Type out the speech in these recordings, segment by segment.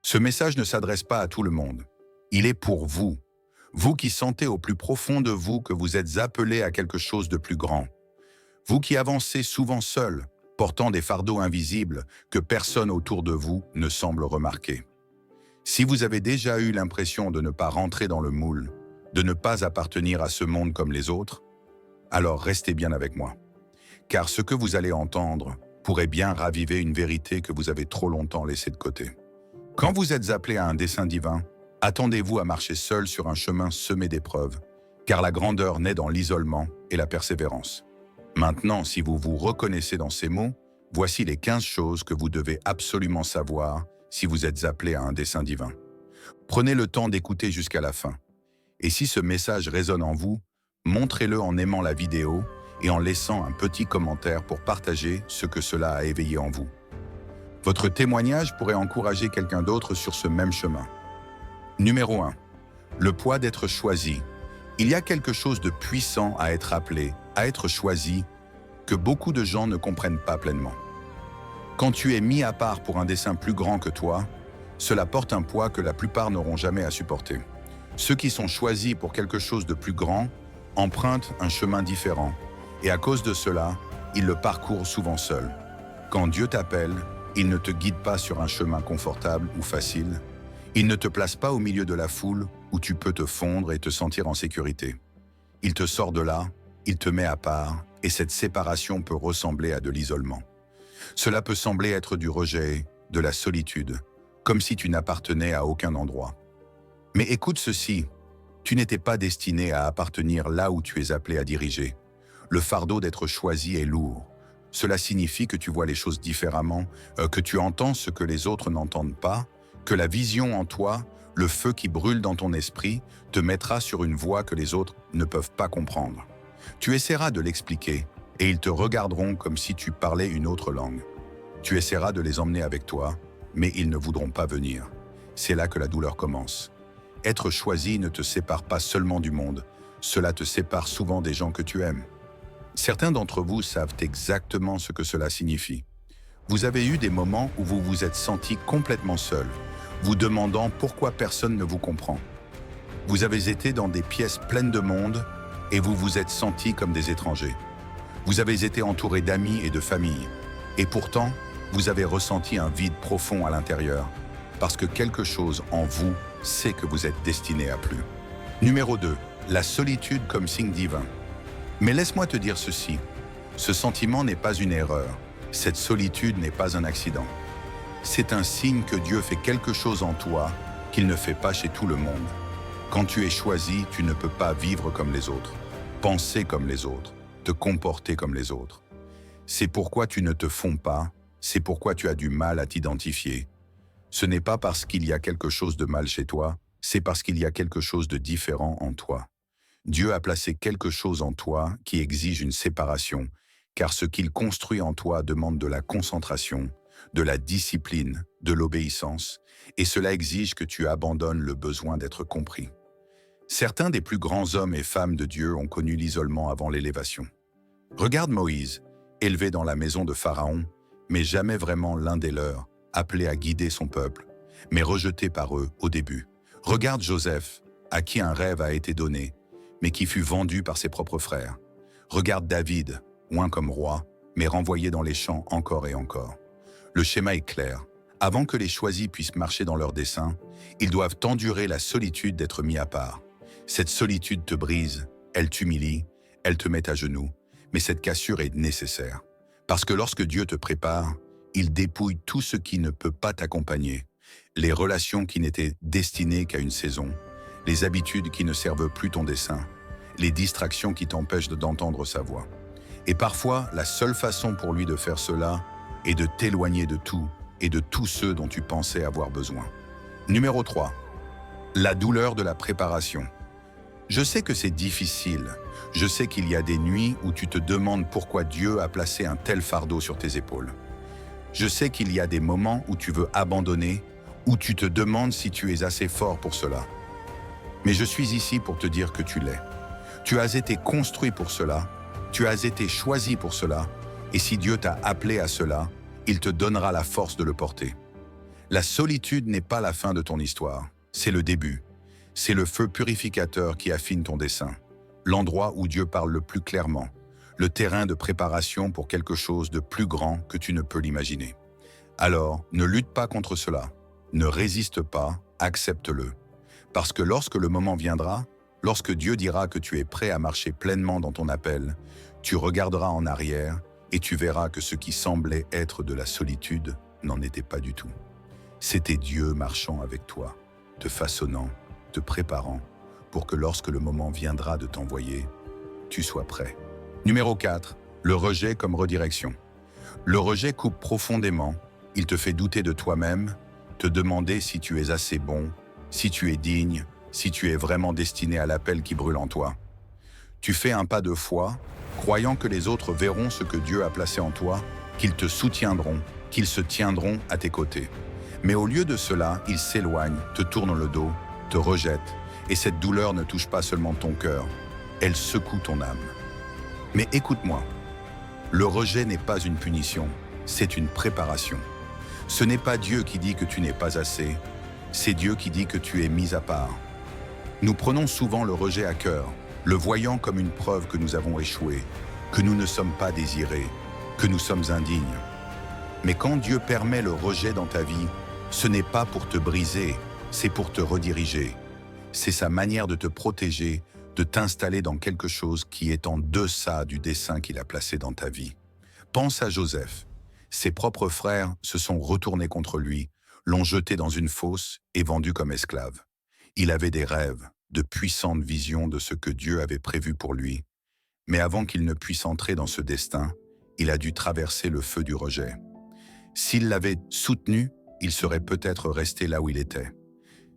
Ce message ne s'adresse pas à tout le monde. Il est pour vous. Vous qui sentez au plus profond de vous que vous êtes appelé à quelque chose de plus grand. Vous qui avancez souvent seul, portant des fardeaux invisibles que personne autour de vous ne semble remarquer. Si vous avez déjà eu l'impression de ne pas rentrer dans le moule, de ne pas appartenir à ce monde comme les autres, alors restez bien avec moi. Car ce que vous allez entendre pourrait bien raviver une vérité que vous avez trop longtemps laissée de côté. Quand vous êtes appelé à un dessein divin, attendez-vous à marcher seul sur un chemin semé d'épreuves, car la grandeur naît dans l'isolement et la persévérance. Maintenant, si vous vous reconnaissez dans ces mots, voici les 15 choses que vous devez absolument savoir si vous êtes appelé à un dessein divin. Prenez le temps d'écouter jusqu'à la fin. Et si ce message résonne en vous, montrez-le en aimant la vidéo et en laissant un petit commentaire pour partager ce que cela a éveillé en vous. Votre témoignage pourrait encourager quelqu'un d'autre sur ce même chemin. Numéro 1. Le poids d'être choisi. Il y a quelque chose de puissant à être appelé, à être choisi, que beaucoup de gens ne comprennent pas pleinement. Quand tu es mis à part pour un dessein plus grand que toi, cela porte un poids que la plupart n'auront jamais à supporter. Ceux qui sont choisis pour quelque chose de plus grand empruntent un chemin différent, et à cause de cela, ils le parcourent souvent seuls. Quand Dieu t'appelle, il ne te guide pas sur un chemin confortable ou facile. Il ne te place pas au milieu de la foule où tu peux te fondre et te sentir en sécurité. Il te sort de là, il te met à part, et cette séparation peut ressembler à de l'isolement. Cela peut sembler être du rejet, de la solitude, comme si tu n'appartenais à aucun endroit. Mais écoute ceci, tu n'étais pas destiné à appartenir là où tu es appelé à diriger. Le fardeau d'être choisi est lourd. Cela signifie que tu vois les choses différemment, que tu entends ce que les autres n'entendent pas, que la vision en toi, le feu qui brûle dans ton esprit, te mettra sur une voie que les autres ne peuvent pas comprendre. Tu essaieras de l'expliquer, et ils te regarderont comme si tu parlais une autre langue. Tu essaieras de les emmener avec toi, mais ils ne voudront pas venir. C'est là que la douleur commence. Être choisi ne te sépare pas seulement du monde, cela te sépare souvent des gens que tu aimes. Certains d'entre vous savent exactement ce que cela signifie. Vous avez eu des moments où vous vous êtes senti complètement seul, vous demandant pourquoi personne ne vous comprend. Vous avez été dans des pièces pleines de monde et vous vous êtes sentis comme des étrangers. Vous avez été entouré d'amis et de famille. Et pourtant, vous avez ressenti un vide profond à l'intérieur, parce que quelque chose en vous sait que vous êtes destiné à plus. Numéro 2. La solitude comme signe divin. Mais laisse-moi te dire ceci, ce sentiment n'est pas une erreur, cette solitude n'est pas un accident. C'est un signe que Dieu fait quelque chose en toi qu'il ne fait pas chez tout le monde. Quand tu es choisi, tu ne peux pas vivre comme les autres, penser comme les autres, te comporter comme les autres. C'est pourquoi tu ne te fonds pas, c'est pourquoi tu as du mal à t'identifier. Ce n'est pas parce qu'il y a quelque chose de mal chez toi, c'est parce qu'il y a quelque chose de différent en toi. Dieu a placé quelque chose en toi qui exige une séparation, car ce qu'il construit en toi demande de la concentration, de la discipline, de l'obéissance, et cela exige que tu abandonnes le besoin d'être compris. Certains des plus grands hommes et femmes de Dieu ont connu l'isolement avant l'élévation. Regarde Moïse, élevé dans la maison de Pharaon, mais jamais vraiment l'un des leurs, appelé à guider son peuple, mais rejeté par eux au début. Regarde Joseph, à qui un rêve a été donné, mais qui fut vendu par ses propres frères. Regarde David, oint comme roi, mais renvoyé dans les champs encore et encore. Le schéma est clair. Avant que les choisis puissent marcher dans leur dessein, ils doivent endurer la solitude d'être mis à part. Cette solitude te brise, elle t'humilie, elle te met à genoux, mais cette cassure est nécessaire. Parce que lorsque Dieu te prépare, il dépouille tout ce qui ne peut pas t'accompagner, les relations qui n'étaient destinées qu'à une saison, les habitudes qui ne servent plus ton dessein, les distractions qui t'empêchent d'entendre sa voix. Et parfois, la seule façon pour lui de faire cela est de t'éloigner de tout et de tous ceux dont tu pensais avoir besoin. Numéro 3. La douleur de la préparation. Je sais que c'est difficile. Je sais qu'il y a des nuits où tu te demandes pourquoi Dieu a placé un tel fardeau sur tes épaules. Je sais qu'il y a des moments où tu veux abandonner, où tu te demandes si tu es assez fort pour cela. Mais je suis ici pour te dire que tu l'es. Tu as été construit pour cela, tu as été choisi pour cela, et si Dieu t'a appelé à cela, il te donnera la force de le porter. La solitude n'est pas la fin de ton histoire, c'est le début. C'est le feu purificateur qui affine ton dessein, l'endroit où Dieu parle le plus clairement, le terrain de préparation pour quelque chose de plus grand que tu ne peux l'imaginer. Alors, ne lutte pas contre cela, ne résiste pas, accepte-le. Parce que lorsque le moment viendra, lorsque Dieu dira que tu es prêt à marcher pleinement dans ton appel, tu regarderas en arrière et tu verras que ce qui semblait être de la solitude n'en était pas du tout. C'était Dieu marchant avec toi, te façonnant, te préparant, pour que lorsque le moment viendra de t'envoyer, tu sois prêt. Numéro 4. Le rejet comme redirection. Le rejet coupe profondément, il te fait douter de toi-même, te demander si tu es assez bon, si tu es digne, si tu es vraiment destiné à l'appel qui brûle en toi. Tu fais un pas de foi, croyant que les autres verront ce que Dieu a placé en toi, qu'ils te soutiendront, qu'ils se tiendront à tes côtés. Mais au lieu de cela, ils s'éloignent, te tournent le dos, te rejettent, et cette douleur ne touche pas seulement ton cœur, elle secoue ton âme. Mais écoute-moi, le rejet n'est pas une punition, c'est une préparation. Ce n'est pas Dieu qui dit que tu n'es pas assez, c'est Dieu qui dit que tu es mis à part. Nous prenons souvent le rejet à cœur, le voyant comme une preuve que nous avons échoué, que nous ne sommes pas désirés, que nous sommes indignes. Mais quand Dieu permet le rejet dans ta vie, ce n'est pas pour te briser, c'est pour te rediriger. C'est sa manière de te protéger, de t'installer dans quelque chose qui est en deçà du dessein qu'il a placé dans ta vie. Pense à Joseph. Ses propres frères se sont retournés contre lui, l'ont jeté dans une fosse et vendu comme esclave. Il avait des rêves, de puissantes visions de ce que Dieu avait prévu pour lui. Mais avant qu'il ne puisse entrer dans ce destin, il a dû traverser le feu du rejet. S'il l'avait soutenu, il serait peut-être resté là où il était.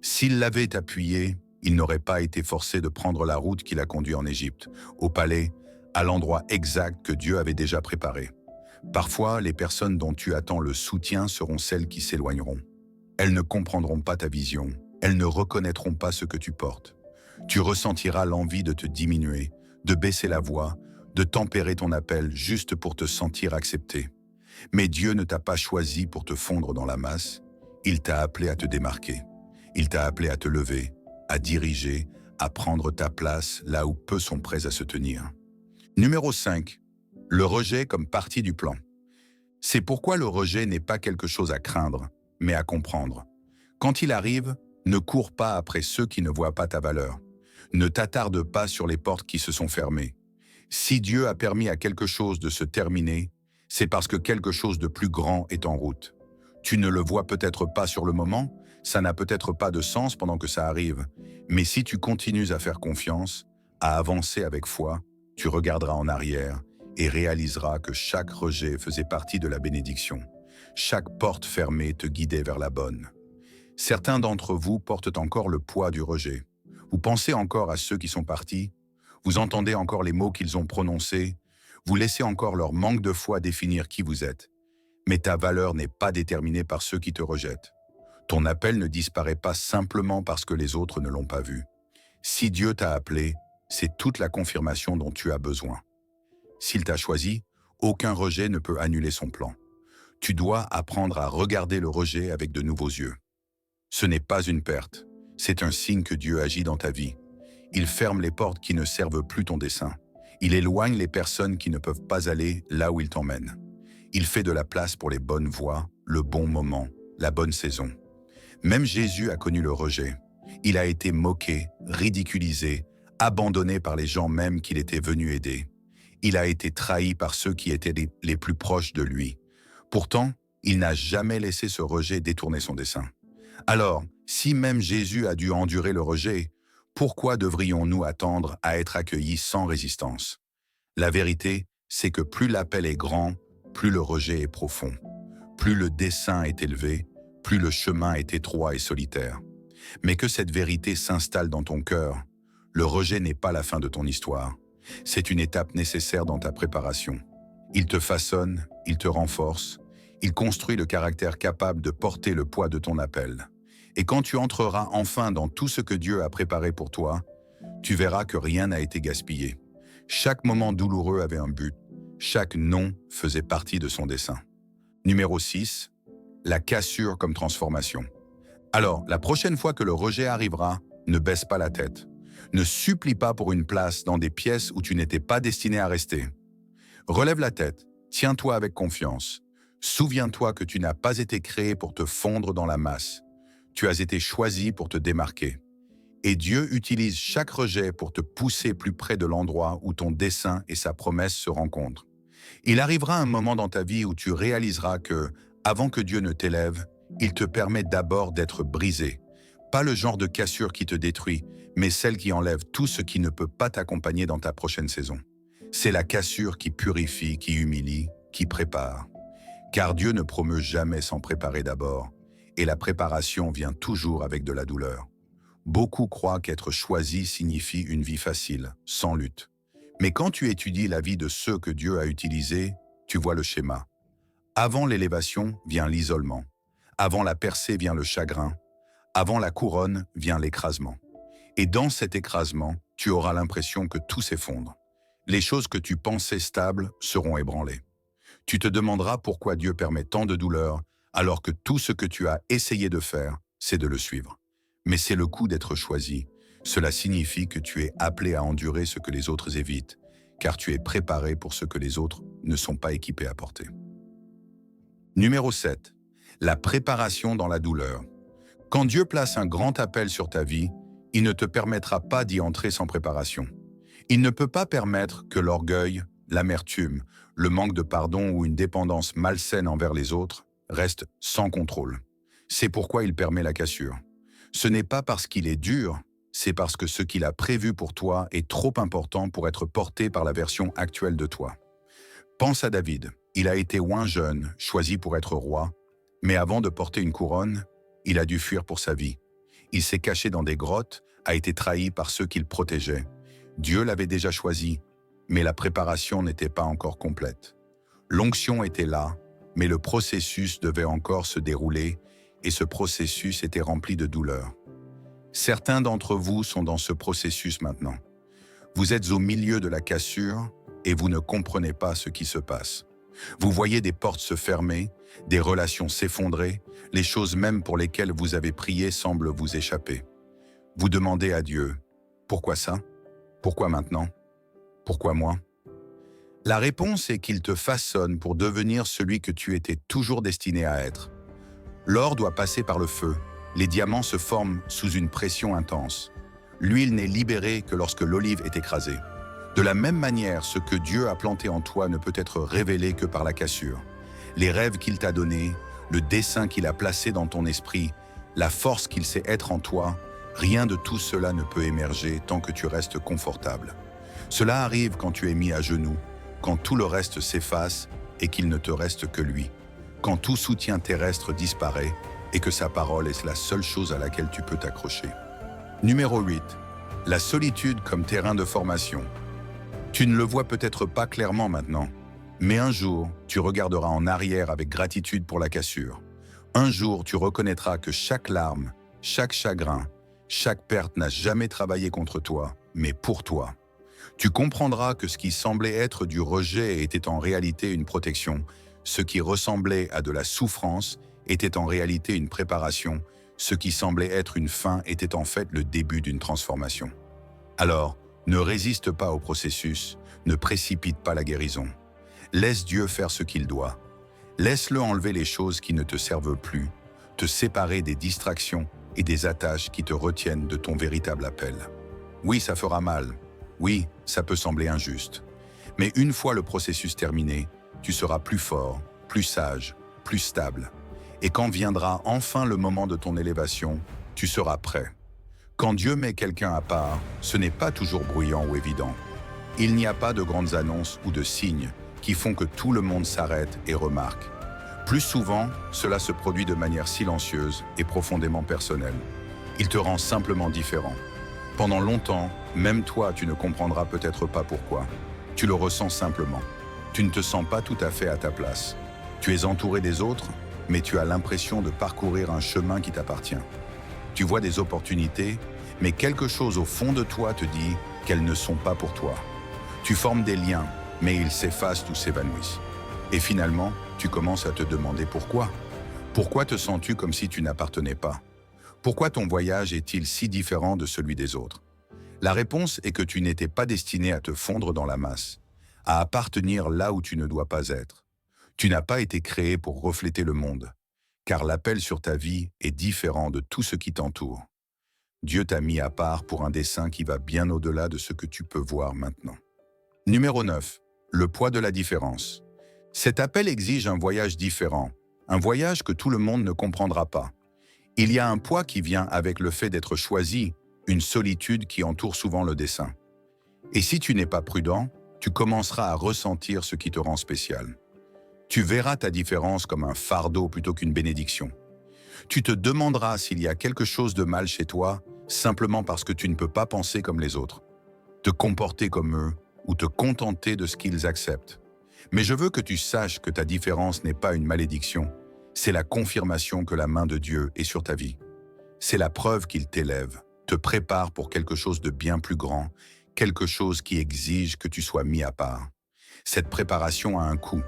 S'il l'avait appuyé, il n'aurait pas été forcé de prendre la route qui l'a conduit en Égypte, au palais, à l'endroit exact que Dieu avait déjà préparé. Parfois, les personnes dont tu attends le soutien seront celles qui s'éloigneront. Elles ne comprendront pas ta vision, elles ne reconnaîtront pas ce que tu portes. Tu ressentiras l'envie de te diminuer, de baisser la voix, de tempérer ton appel juste pour te sentir accepté. Mais Dieu ne t'a pas choisi pour te fondre dans la masse, il t'a appelé à te démarquer. Il t'a appelé à te lever, à diriger, à prendre ta place là où peu sont prêts à se tenir. Numéro 5. Le rejet comme partie du plan. C'est pourquoi le rejet n'est pas quelque chose à craindre, mais à comprendre. Quand il arrive, ne cours pas après ceux qui ne voient pas ta valeur. Ne t'attarde pas sur les portes qui se sont fermées. Si Dieu a permis à quelque chose de se terminer, c'est parce que quelque chose de plus grand est en route. Tu ne le vois peut-être pas sur le moment, ça n'a peut-être pas de sens pendant que ça arrive, mais si tu continues à faire confiance, à avancer avec foi, tu regarderas en arrière et réaliseras que chaque rejet faisait partie de la bénédiction. Chaque porte fermée te guidait vers la bonne. Certains d'entre vous portent encore le poids du rejet. Vous pensez encore à ceux qui sont partis, vous entendez encore les mots qu'ils ont prononcés, vous laissez encore leur manque de foi définir qui vous êtes. Mais ta valeur n'est pas déterminée par ceux qui te rejettent. Ton appel ne disparaît pas simplement parce que les autres ne l'ont pas vu. Si Dieu t'a appelé, c'est toute la confirmation dont tu as besoin. S'il t'a choisi, aucun rejet ne peut annuler son plan. Tu dois apprendre à regarder le rejet avec de nouveaux yeux. Ce n'est pas une perte, c'est un signe que Dieu agit dans ta vie. Il ferme les portes qui ne servent plus ton dessein. Il éloigne les personnes qui ne peuvent pas aller là où il t'emmène. Il fait de la place pour les bonnes voies, le bon moment, la bonne saison. Même Jésus a connu le rejet. Il a été moqué, ridiculisé, abandonné par les gens même qu'il était venu aider. Il a été trahi par ceux qui étaient les plus proches de lui. Pourtant, il n'a jamais laissé ce rejet détourner son dessein. Alors, si même Jésus a dû endurer le rejet, pourquoi devrions-nous attendre à être accueillis sans résistance? La vérité, c'est que plus l'appel est grand, plus le rejet est profond. Plus le dessein est élevé, plus le chemin est étroit et solitaire. Mais que cette vérité s'installe dans ton cœur, le rejet n'est pas la fin de ton histoire. C'est une étape nécessaire dans ta préparation. Il te façonne, il te renforce, il construit le caractère capable de porter le poids de ton appel. Et quand tu entreras enfin dans tout ce que Dieu a préparé pour toi, tu verras que rien n'a été gaspillé. Chaque moment douloureux avait un but, chaque non faisait partie de son dessein. Numéro 6. la cassure comme transformation. Alors, la prochaine fois que le rejet arrivera, ne baisse pas la tête. Ne supplie pas pour une place dans des pièces où tu n'étais pas destiné à rester. Relève la tête, tiens-toi avec confiance. Souviens-toi que tu n'as pas été créé pour te fondre dans la masse. Tu as été choisi pour te démarquer. Et Dieu utilise chaque rejet pour te pousser plus près de l'endroit où ton dessein et sa promesse se rencontrent. Il arrivera un moment dans ta vie où tu réaliseras que, avant que Dieu ne t'élève, il te permet d'abord d'être brisé. Pas le genre de cassure qui te détruit, mais celle qui enlève tout ce qui ne peut pas t'accompagner dans ta prochaine saison. C'est la cassure qui purifie, qui humilie, qui prépare. Car Dieu ne promeut jamais sans préparer d'abord, et la préparation vient toujours avec de la douleur. Beaucoup croient qu'être choisi signifie une vie facile, sans lutte. Mais quand tu étudies la vie de ceux que Dieu a utilisés, tu vois le schéma. Avant l'élévation vient l'isolement. Avant la percée vient le chagrin. Avant la couronne vient l'écrasement. Et dans cet écrasement, tu auras l'impression que tout s'effondre. Les choses que tu pensais stables seront ébranlées. Tu te demanderas pourquoi Dieu permet tant de douleur, alors que tout ce que tu as essayé de faire, c'est de le suivre. Mais c'est le coup d'être choisi. Cela signifie que tu es appelé à endurer ce que les autres évitent, car tu es préparé pour ce que les autres ne sont pas équipés à porter. Numéro 7. La préparation dans la douleur. Quand Dieu place un grand appel sur ta vie, il ne te permettra pas d'y entrer sans préparation. Il ne peut pas permettre que l'orgueil, l'amertume, le manque de pardon ou une dépendance malsaine envers les autres restent sans contrôle. C'est pourquoi il permet la cassure. Ce n'est pas parce qu'il est dur, c'est parce que ce qu'il a prévu pour toi est trop important pour être porté par la version actuelle de toi. Pense à David. Il a été oint jeune, choisi pour être roi, mais avant de porter une couronne, il a dû fuir pour sa vie. Il s'est caché dans des grottes, a été trahi par ceux qu'il protégeait. Dieu l'avait déjà choisi, mais la préparation n'était pas encore complète. L'onction était là, mais le processus devait encore se dérouler, et ce processus était rempli de douleur. Certains d'entre vous sont dans ce processus maintenant. Vous êtes au milieu de la cassure et vous ne comprenez pas ce qui se passe. Vous voyez des portes se fermer, des relations s'effondrer, les choses même pour lesquelles vous avez prié semblent vous échapper. Vous demandez à Dieu, « Pourquoi ça? Pourquoi maintenant? Pourquoi moi ?» La réponse est qu'il te façonne pour devenir celui que tu étais toujours destiné à être. L'or doit passer par le feu, les diamants se forment sous une pression intense. L'huile n'est libérée que lorsque l'olive est écrasée. De la même manière, ce que Dieu a planté en toi ne peut être révélé que par la cassure. Les rêves qu'il t'a donnés, le dessein qu'il a placé dans ton esprit, la force qu'il sait être en toi, rien de tout cela ne peut émerger tant que tu restes confortable. Cela arrive quand tu es mis à genoux, quand tout le reste s'efface et qu'il ne te reste que lui, quand tout soutien terrestre disparaît et que sa parole est la seule chose à laquelle tu peux t'accrocher. Numéro 8. La solitude comme terrain de formation. Tu ne le vois peut-être pas clairement maintenant, mais un jour, tu regarderas en arrière avec gratitude pour la cassure. Un jour, tu reconnaîtras que chaque larme, chaque chagrin, chaque perte n'a jamais travaillé contre toi, mais pour toi. Tu comprendras que ce qui semblait être du rejet était en réalité une protection, ce qui ressemblait à de la souffrance était en réalité une préparation, ce qui semblait être une fin était en fait le début d'une transformation. Alors, ne résiste pas au processus, ne précipite pas la guérison. Laisse Dieu faire ce qu'il doit. Laisse-le enlever les choses qui ne te servent plus, te séparer des distractions et des attaches qui te retiennent de ton véritable appel. Oui, ça fera mal. Oui, ça peut sembler injuste. Mais une fois le processus terminé, tu seras plus fort, plus sage, plus stable. Et quand viendra enfin le moment de ton élévation, tu seras prêt. Quand Dieu met quelqu'un à part, ce n'est pas toujours bruyant ou évident. Il n'y a pas de grandes annonces ou de signes qui font que tout le monde s'arrête et remarque. Plus souvent, cela se produit de manière silencieuse et profondément personnelle. Il te rend simplement différent. Pendant longtemps, même toi, tu ne comprendras peut-être pas pourquoi. Tu le ressens simplement. Tu ne te sens pas tout à fait à ta place. Tu es entouré des autres, mais tu as l'impression de parcourir un chemin qui t'appartient. Tu vois des opportunités, mais quelque chose au fond de toi te dit qu'elles ne sont pas pour toi. Tu formes des liens, mais ils s'effacent ou s'évanouissent. Et finalement, tu commences à te demander pourquoi. Pourquoi te sens-tu comme si tu n'appartenais pas? Pourquoi ton voyage est-il si différent de celui des autres? La réponse est que tu n'étais pas destiné à te fondre dans la masse, à appartenir là où tu ne dois pas être. Tu n'as pas été créé pour refléter le monde, car l'appel sur ta vie est différent de tout ce qui t'entoure. Dieu t'a mis à part pour un dessein qui va bien au-delà de ce que tu peux voir maintenant. Numéro 9. Le poids de la différence. Cet appel exige un voyage différent, un voyage que tout le monde ne comprendra pas. Il y a un poids qui vient avec le fait d'être choisi, une solitude qui entoure souvent le dessein. Et si tu n'es pas prudent, tu commenceras à ressentir ce qui te rend spécial. Tu verras ta différence comme un fardeau plutôt qu'une bénédiction. Tu te demanderas s'il y a quelque chose de mal chez toi, simplement parce que tu ne peux pas penser comme les autres, te comporter comme eux ou te contenter de ce qu'ils acceptent. Mais je veux que tu saches que ta différence n'est pas une malédiction, c'est la confirmation que la main de Dieu est sur ta vie. C'est la preuve qu'il t'élève, te prépare pour quelque chose de bien plus grand, quelque chose qui exige que tu sois mis à part. Cette préparation a un coût.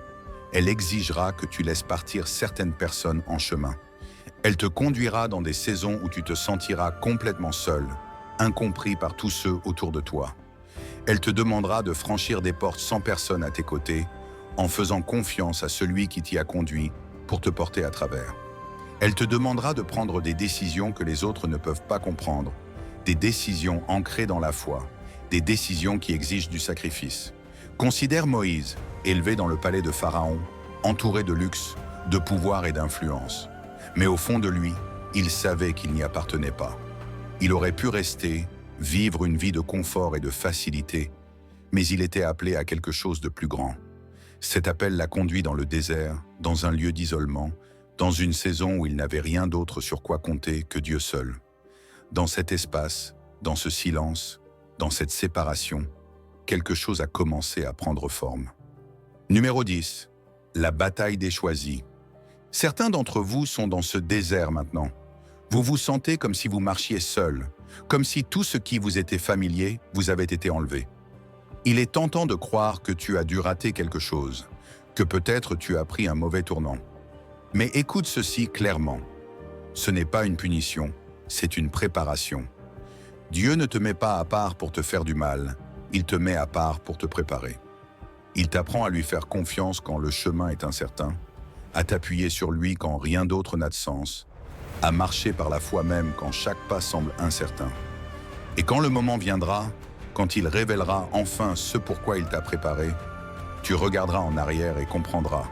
Elle exigera que tu laisses partir certaines personnes en chemin. Elle te conduira dans des saisons où tu te sentiras complètement seul, incompris par tous ceux autour de toi. Elle te demandera de franchir des portes sans personne à tes côtés, en faisant confiance à celui qui t'y a conduit pour te porter à travers. Elle te demandera de prendre des décisions que les autres ne peuvent pas comprendre, des décisions ancrées dans la foi, des décisions qui exigent du sacrifice. Considère Moïse, élevé dans le palais de Pharaon, entouré de luxe, de pouvoir et d'influence. Mais au fond de lui, il savait qu'il n'y appartenait pas. Il aurait pu rester, vivre une vie de confort et de facilité, mais il était appelé à quelque chose de plus grand. Cet appel l'a conduit dans le désert, dans un lieu d'isolement, dans une saison où il n'avait rien d'autre sur quoi compter que Dieu seul. Dans cet espace, dans ce silence, dans cette séparation, quelque chose a commencé à prendre forme. Numéro 10. La bataille des choisis. Certains d'entre vous sont dans ce désert maintenant. Vous vous sentez comme si vous marchiez seul, comme si tout ce qui vous était familier vous avait été enlevé. Il est tentant de croire que tu as dû rater quelque chose, que peut-être tu as pris un mauvais tournant. Mais écoute ceci clairement. Ce n'est pas une punition, c'est une préparation. Dieu ne te met pas à part pour te faire du mal, il te met à part pour te préparer. Il t'apprend à lui faire confiance quand le chemin est incertain, à t'appuyer sur lui quand rien d'autre n'a de sens, à marcher par la foi même quand chaque pas semble incertain. Et quand le moment viendra, quand il révélera enfin ce pourquoi il t'a préparé, tu regarderas en arrière et comprendras.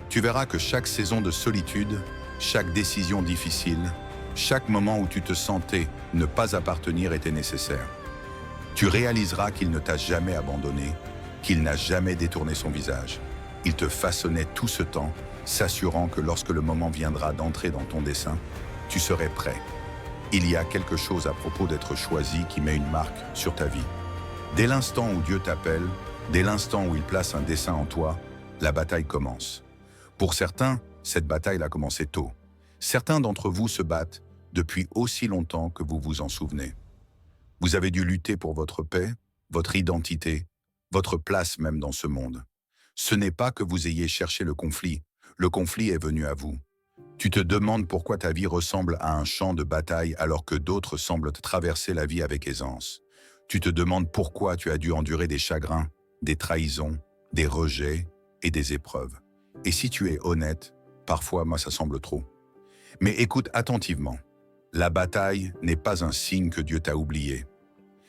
Tu verras que chaque saison de solitude, chaque décision difficile, chaque moment où tu te sentais ne pas appartenir était nécessaire. Tu réaliseras qu'il ne t'a jamais abandonné, qu'il n'a jamais détourné son visage. Il te façonnait tout ce temps, s'assurant que lorsque le moment viendra d'entrer dans ton dessein, tu serais prêt. Il y a quelque chose à propos d'être choisi qui met une marque sur ta vie. Dès l'instant où Dieu t'appelle, dès l'instant où il place un dessein en toi, la bataille commence. Pour certains, cette bataille a commencé tôt. Certains d'entre vous se battent depuis aussi longtemps que vous vous en souvenez. Vous avez dû lutter pour votre paix, votre identité, votre place même dans ce monde. Ce n'est pas que vous ayez cherché le conflit est venu à vous. Tu te demandes pourquoi ta vie ressemble à un champ de bataille alors que d'autres semblent traverser la vie avec aisance. Tu te demandes pourquoi tu as dû endurer des chagrins, des trahisons, des rejets et des épreuves. Et si tu es honnête, parfois moi ça semble trop. Mais écoute attentivement. La bataille n'est pas un signe que Dieu t'a oublié.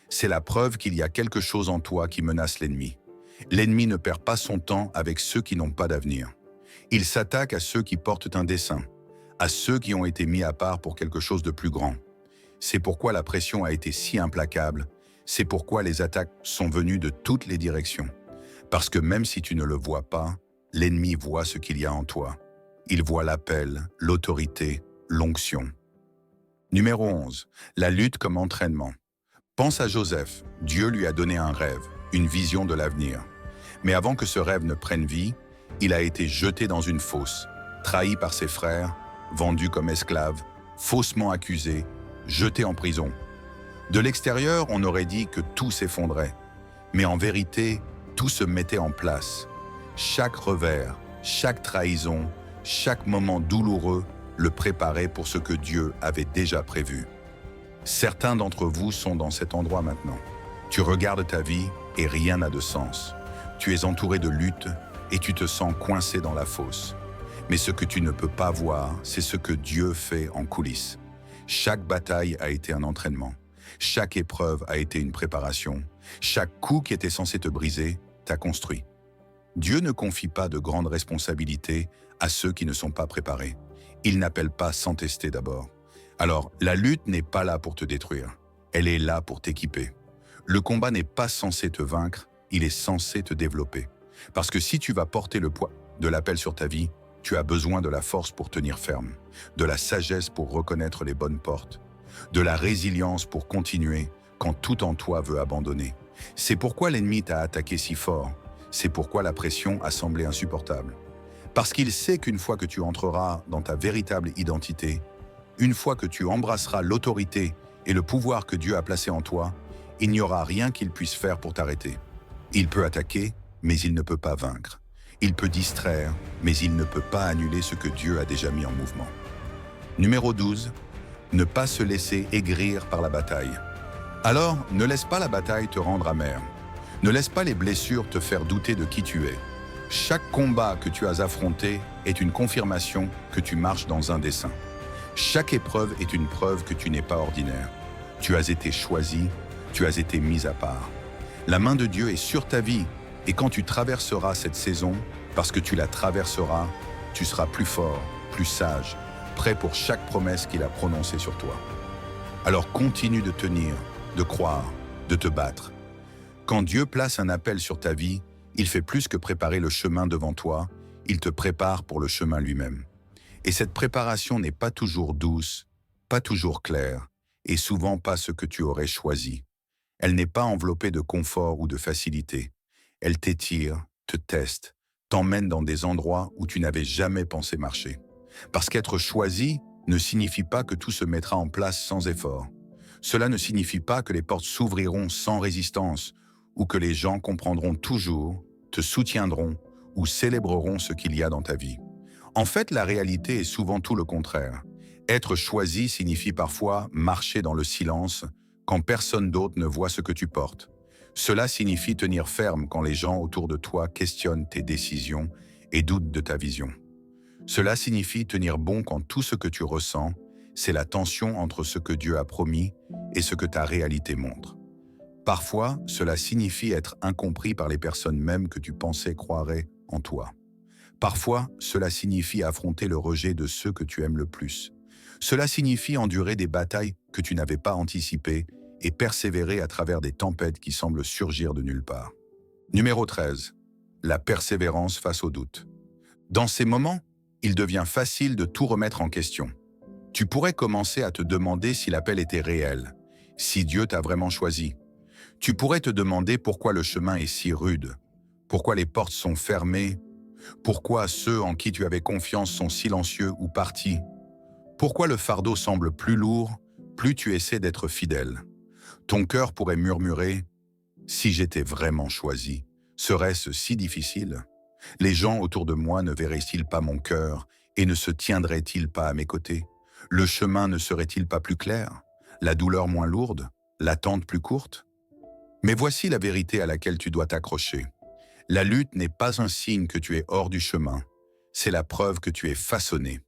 C'est la preuve qu'il y a quelque chose en toi qui menace l'ennemi. L'ennemi ne perd pas son temps avec ceux qui n'ont pas d'avenir. Il s'attaque à ceux qui portent un dessein, à ceux qui ont été mis à part pour quelque chose de plus grand. C'est pourquoi la pression a été si implacable, c'est pourquoi les attaques sont venues de toutes les directions. Parce que même si tu ne le vois pas, l'ennemi voit ce qu'il y a en toi. Il voit l'appel, l'autorité, l'onction. Numéro 11. La lutte comme entraînement. Pense à Joseph. Dieu lui a donné un rêve, une vision de l'avenir. Mais avant que ce rêve ne prenne vie, il a été jeté dans une fosse, trahi par ses frères, vendu comme esclave, faussement accusé, jeté en prison. De l'extérieur, on aurait dit que tout s'effondrait. Mais en vérité, tout se mettait en place. Chaque revers, chaque trahison, Chaque moment douloureux le préparait pour ce que Dieu avait déjà prévu. Certains d'entre vous sont dans cet endroit maintenant. Tu regardes ta vie et rien n'a de sens. Tu es entouré de luttes et tu te sens coincé dans la fosse. Mais ce que tu ne peux pas voir, c'est ce que Dieu fait en coulisses. Chaque bataille a été un entraînement. Chaque épreuve a été une préparation. Chaque coup qui était censé te briser t'a construit. Dieu ne confie pas de grandes responsabilités à ceux qui ne sont pas préparés. Il n'appelle pas sans tester d'abord. Alors, la lutte n'est pas là pour te détruire. Elle est là pour t'équiper. Le combat n'est pas censé te vaincre, il est censé te développer. Parce que si tu vas porter le poids de l'appel sur ta vie, tu as besoin de la force pour tenir ferme, de la sagesse pour reconnaître les bonnes portes, de la résilience pour continuer quand tout en toi veut abandonner. C'est pourquoi l'ennemi t'a attaqué si fort. C'est pourquoi la pression a semblé insupportable. Parce qu'il sait qu'une fois que tu entreras dans ta véritable identité, une fois que tu embrasseras l'autorité et le pouvoir que Dieu a placé en toi, il n'y aura rien qu'il puisse faire pour t'arrêter. Il peut attaquer, mais il ne peut pas vaincre. Il peut distraire, mais il ne peut pas annuler ce que Dieu a déjà mis en mouvement. Numéro 12. Ne pas se laisser aigrir par la bataille. Alors, ne laisse pas la bataille te rendre amer. Ne laisse pas les blessures te faire douter de qui tu es. Chaque combat que tu as affronté est une confirmation que tu marches dans un dessein. Chaque épreuve est une preuve que tu n'es pas ordinaire. Tu as été choisi, tu as été mis à part. La main de Dieu est sur ta vie, et quand tu traverseras cette saison, parce que tu la traverseras, tu seras plus fort, plus sage, prêt pour chaque promesse qu'il a prononcée sur toi. Alors continue de tenir, de croire, de te battre. Quand Dieu place un appel sur ta vie, il fait plus que préparer le chemin devant toi, il te prépare pour le chemin lui-même. Et cette préparation n'est pas toujours douce, pas toujours claire, et souvent pas ce que tu aurais choisi. Elle n'est pas enveloppée de confort ou de facilité. Elle t'étire, te teste, t'emmène dans des endroits où tu n'avais jamais pensé marcher. Parce qu'être choisi ne signifie pas que tout se mettra en place sans effort. Cela ne signifie pas que les portes s'ouvriront sans résistance ou que les gens comprendront toujours, te soutiendront ou célébreront ce qu'il y a dans ta vie. En fait, la réalité est souvent tout le contraire. Être choisi signifie parfois marcher dans le silence quand personne d'autre ne voit ce que tu portes. Cela signifie tenir ferme quand les gens autour de toi questionnent tes décisions et doutent de ta vision. Cela signifie tenir bon quand tout ce que tu ressens, c'est la tension entre ce que Dieu a promis et ce que ta réalité montre. Parfois, cela signifie être incompris par les personnes mêmes que tu pensais croiraient en toi. Parfois, cela signifie affronter le rejet de ceux que tu aimes le plus. Cela signifie endurer des batailles que tu n'avais pas anticipées et persévérer à travers des tempêtes qui semblent surgir de nulle part. Numéro 13. La persévérance face au doute. Dans ces moments, il devient facile de tout remettre en question. Tu pourrais commencer à te demander si l'appel était réel, si Dieu t'a vraiment choisi. Tu pourrais te demander pourquoi le chemin est si rude, pourquoi les portes sont fermées, pourquoi ceux en qui tu avais confiance sont silencieux ou partis, pourquoi le fardeau semble plus lourd, plus tu essaies d'être fidèle. Ton cœur pourrait murmurer « Si j'étais vraiment choisi, serait-ce si difficile ? Les gens autour de moi ne verraient-ils pas mon cœur et ne se tiendraient-ils pas à mes côtés ? Le chemin ne serait-il pas plus clair ? La douleur moins lourde ? L'attente plus courte ? » Mais voici la vérité à laquelle tu dois t'accrocher. La lutte n'est pas un signe que tu es hors du chemin, c'est la preuve que tu es façonné.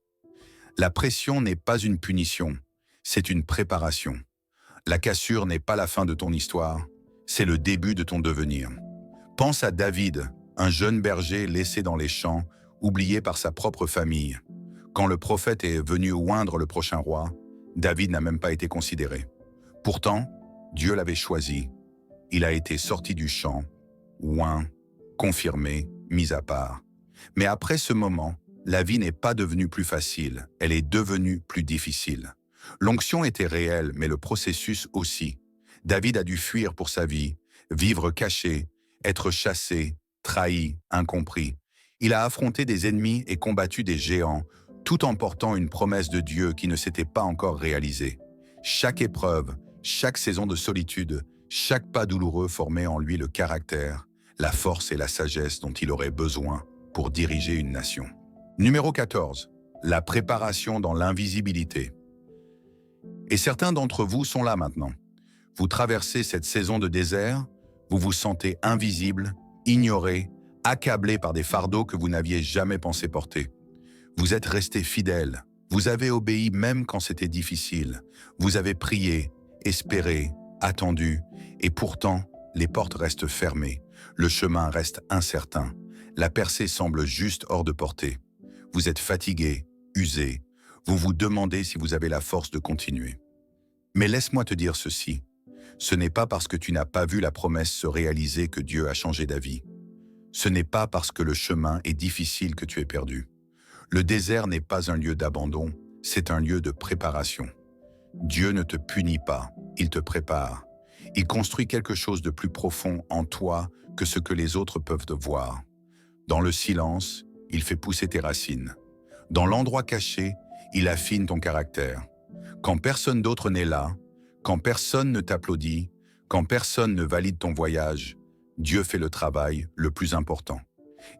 La pression n'est pas une punition, c'est une préparation. La cassure n'est pas la fin de ton histoire, c'est le début de ton devenir. Pense à David, un jeune berger laissé dans les champs, oublié par sa propre famille. Quand le prophète est venu oindre le prochain roi, David n'a même pas été considéré. Pourtant, Dieu l'avait choisi. Il a été sorti du champ, oint, confirmé, mis à part. Mais après ce moment, la vie n'est pas devenue plus facile, elle est devenue plus difficile. L'onction était réelle, mais le processus aussi. David a dû fuir pour sa vie, vivre caché, être chassé, trahi, incompris. Il a affronté des ennemis et combattu des géants, tout en portant une promesse de Dieu qui ne s'était pas encore réalisée. Chaque épreuve, chaque saison de solitude, chaque pas douloureux formait en lui le caractère, la force et la sagesse dont il aurait besoin pour diriger une nation. Numéro 14. La préparation dans l'invisibilité. Et certains d'entre vous sont là maintenant. Vous traversez cette saison de désert, vous vous sentez invisible, ignoré, accablé par des fardeaux que vous n'aviez jamais pensé porter. Vous êtes resté fidèle, vous avez obéi même quand c'était difficile, vous avez prié, espéré, attendu, et pourtant, les portes restent fermées, le chemin reste incertain, la percée semble juste hors de portée. Vous êtes fatigué, usé, vous vous demandez si vous avez la force de continuer. Mais laisse-moi te dire ceci, ce n'est pas parce que tu n'as pas vu la promesse se réaliser que Dieu a changé d'avis. Ce n'est pas parce que le chemin est difficile que tu es perdu. Le désert n'est pas un lieu d'abandon, c'est un lieu de préparation. Dieu ne te punit pas, il te prépare. Il construit quelque chose de plus profond en toi que ce que les autres peuvent te voir. Dans le silence, il fait pousser tes racines. Dans l'endroit caché, il affine ton caractère. Quand personne d'autre n'est là, quand personne ne t'applaudit, quand personne ne valide ton voyage, Dieu fait le travail le plus important.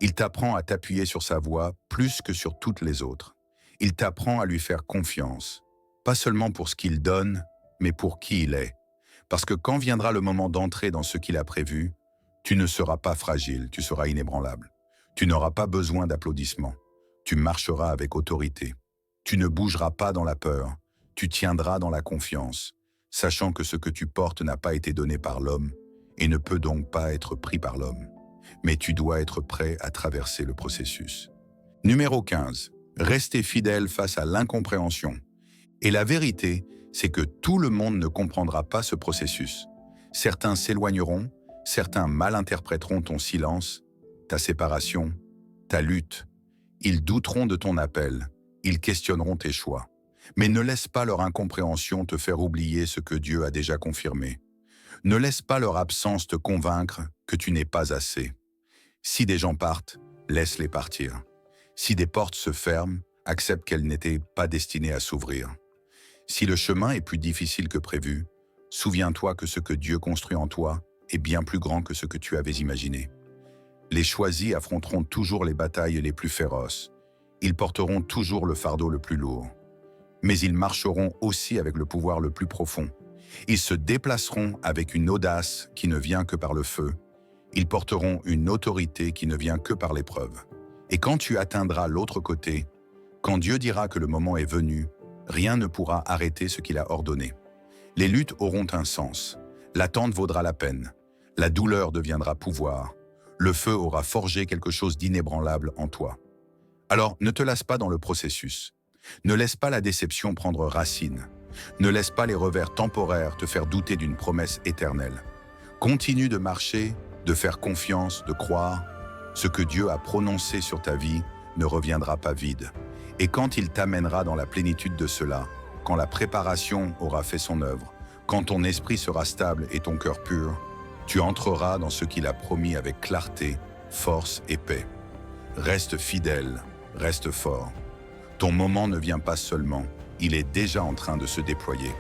Il t'apprend à t'appuyer sur sa voix plus que sur toutes les autres. Il t'apprend à lui faire confiance, pas seulement pour ce qu'il donne, mais pour qui il est. Parce que quand viendra le moment d'entrer dans ce qu'il a prévu, tu ne seras pas fragile, tu seras inébranlable. Tu n'auras pas besoin d'applaudissements. Tu marcheras avec autorité. Tu ne bougeras pas dans la peur. Tu tiendras dans la confiance, sachant que ce que tu portes n'a pas été donné par l'homme et ne peut donc pas être pris par l'homme. Mais tu dois être prêt à traverser le processus. Numéro 15. Rester fidèle face à l'incompréhension. Et la vérité, c'est que tout le monde ne comprendra pas ce processus. Certains s'éloigneront, certains mal interpréteront ton silence, ta séparation, ta lutte. Ils douteront de ton appel, ils questionneront tes choix. Mais ne laisse pas leur incompréhension te faire oublier ce que Dieu a déjà confirmé. Ne laisse pas leur absence te convaincre que tu n'es pas assez. Si des gens partent, laisse-les partir. Si des portes se ferment, accepte qu'elles n'étaient pas destinées à s'ouvrir. Si le chemin est plus difficile que prévu, souviens-toi que ce que Dieu construit en toi est bien plus grand que ce que tu avais imaginé. Les choisis affronteront toujours les batailles les plus féroces. Ils porteront toujours le fardeau le plus lourd. Mais ils marcheront aussi avec le pouvoir le plus profond. Ils se déplaceront avec une audace qui ne vient que par le feu. Ils porteront une autorité qui ne vient que par l'épreuve. Et quand tu atteindras l'autre côté, quand Dieu dira que le moment est venu, rien ne pourra arrêter ce qu'il a ordonné. Les luttes auront un sens. L'attente vaudra la peine. La douleur deviendra pouvoir. Le feu aura forgé quelque chose d'inébranlable en toi. Alors, ne te lasse pas dans le processus. Ne laisse pas la déception prendre racine. Ne laisse pas les revers temporaires te faire douter d'une promesse éternelle. Continue de marcher, de faire confiance, de croire. Ce que Dieu a prononcé sur ta vie ne reviendra pas vide. Et quand il t'amènera dans la plénitude de cela, quand la préparation aura fait son œuvre, quand ton esprit sera stable et ton cœur pur, tu entreras dans ce qu'il a promis avec clarté, force et paix. Reste fidèle, reste fort. Ton moment ne vient pas seulement, il est déjà en train de se déployer.